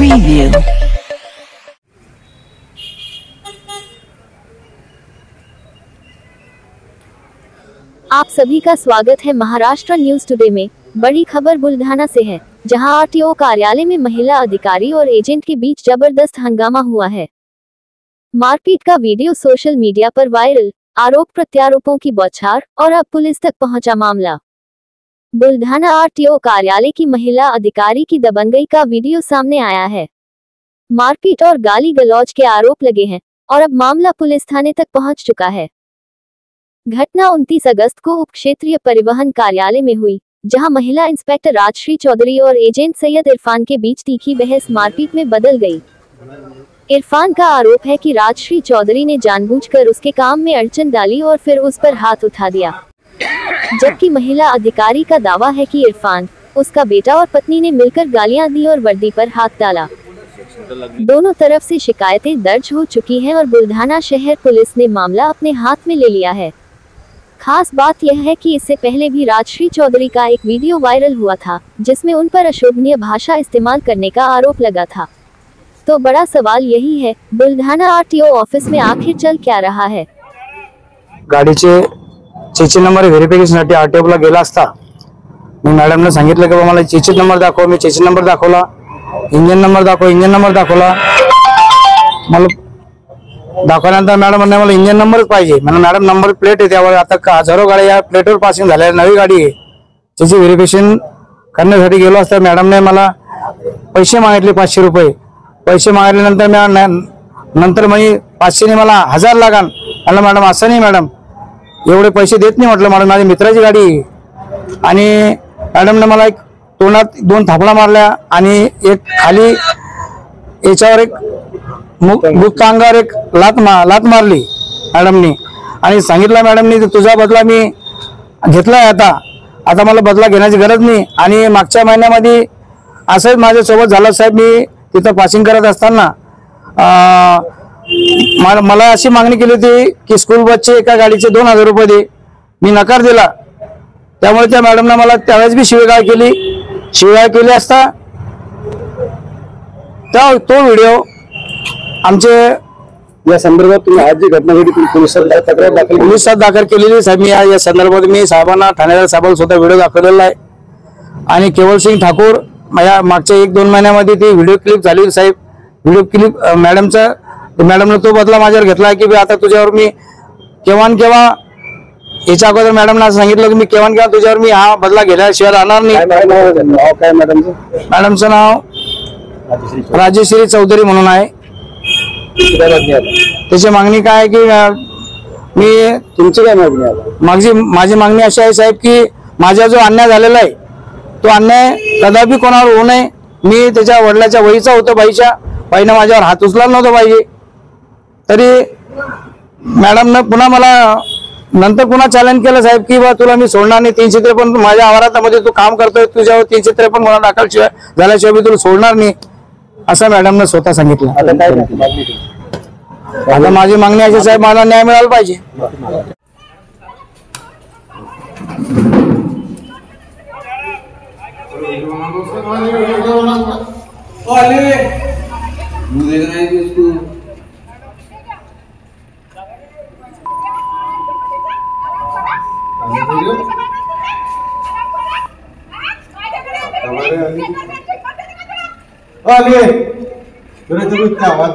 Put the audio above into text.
Preview. आप सभी का स्वागत है महाराष्ट्र न्यूज टुडे में। बड़ी खबर बुल्ढाना से है, जहां आरटीओ कार्यालय में महिला अधिकारी और एजेंट के बीच जबरदस्त हंगामा हुआ है। मारपीट का वीडियो सोशल मीडिया पर वायरल, आरोप प्रत्यारोपों की बौछार और अब पुलिस तक पहुंचा मामला। बुल्ढाना आरटीओ कार्यालय की महिला अधिकारी की दबंगई का वीडियो सामने आया है। मारपीट और गाली गलौज के आरोप लगे हैं और अब मामला पुलिस थाने तक पहुंच चुका है। घटना 29 अगस्त को उप क्षेत्रीय परिवहन कार्यालय में हुई, जहां महिला इंस्पेक्टर राजश्री चौधरी और एजेंट सैयद इरफान के बीच तीखी बहस मारपीट में बदल गई। इरफान का आरोप है कि राजश्री चौधरी ने जानबूझकर उसके काम में अड़चन डाली और फिर उस पर हाथ उठा दिया, जबकि महिला अधिकारी का दावा है कि इरफान, उसका बेटा और पत्नी ने मिलकर गालियां दी और वर्दी पर हाथ डाला। दोनों तरफ से शिकायतें दर्ज हो चुकी हैं और बुल्ढाना शहर पुलिस ने मामला अपने हाथ में ले लिया है। खास बात यह है कि इससे पहले भी राजश्री चौधरी का एक वीडियो वायरल हुआ था, जिसमें उन पर अशोभनीय भाषा इस्तेमाल करने का आरोप लगा था। तो बड़ा सवाल यही है, बुल्ढाना आरटीओ ऑफिस में आखिर चल क्या रहा है। गाडीचे चेची नंबर व्हेरिफिकेशनसाठी आरटीओ ला गेला असता मी मॅडमने सांगितलं की मला चेची नंबर दाखव। मी चेची नंबर दाखवला, इंजन नंबर दाखव, इंजन नंबर दाखवला। मला दाखवल्यानंतर मॅडम म्हणले मला इंजन नंबरच पाहिजे। म्हणून मॅडम नंबर प्लेट आहे, त्यावर आता हजारो गाड्या या प्लेटवर पासिंग झाल्या, नवी गाडी आहे। त्याची व्हेरिफिकेशन करण्यासाठी गेलो असता मॅडमने मला पैसे मागितले, 500 रुपये पैसे मागितल्यानंतर नंतर म्हणे 500 ने मला 1000 लागन। म्हणलं मॅडम असं नाही मॅडम, एवढे पैसे देत नाही। म्हटलं मॅडम माझी मित्राची गाडी आहे। आणि मॅडमने मला एक तोंडात 2 थापडा मारल्या आणि एक खाली याच्यावर एक मुक्त अंगावर एक लात मारली मॅडमनी आणि सांगितलं मॅडमनी तुझा बदला मी घेतलाय, आता मला बदला घेण्याची गरज नाही। आणि मागच्या महिन्यामध्ये असंच माझ्या सोबत झालं साहेब। मी तिथं पासिंग करत असताना मला अशी मागणी केली होती की स्कूल बसचे एका गाडीचे 2000 रुपये दे। मी नकार दिला, त्यामुळे त्या मॅडमने मला त्यावेळेस बी शिवीगाळ केली असता तो व्हिडिओ आमचे या संदर्भात तुम्ही आज जी घटना घडली पोलिसात दाखल केलेली साहेब। मी या संदर्भात मी साहेबांना ठाणेदार साहेबांना स्वतः व्हिडिओ दाखवलेला आहे। आणि केवल सिंग ठाकूर माझ्या मागच्या 1-2 महिन्यामध्ये ती व्हिडिओ क्लिप झाली साहेब। व्हिडिओ क्लिप मॅडमने तो बदला माझ्यावर घेतला की आता तुझ्यावर मी केव्हा याच्या अगोदर मॅडमने सांगितलं की मी केव्हा तुझ्यावर मी हा बदला घेण्याशिवाय राहणार नाही। मॅडमचं नाव राजश्री चौधरी म्हणून आहे। त्याची मागणी काय आहे की मी तुमची काय मागणी? माझी मागणी अशी आहे साहेब की माझा जो अन्याय झालेला आहे तो अन्याय कदापि कोणावर होऊ नये। मी त्याच्या वडिलाच्या वहीचा होतो, बाईनं माझ्यावर हात उचलायला नव्हता पाहिजे। तरी मॅडमने पुन्हा मला नंतर पुन्हा चॅलेंज केलं साहेब की बा तुला मी सोडणार नाही। 353 माझ्या आवारामध्ये तू काम करतोय, तुझ्यावर 353 गुन्हा दाखल झाल्याशिवाय मी तुला सोडणार नाही असं मॅडमने स्वतः सांगितलं। आता माझी मागणी अशी साहेब, मला न्याय मिळाला पाहिजे। तुम्ही आवाज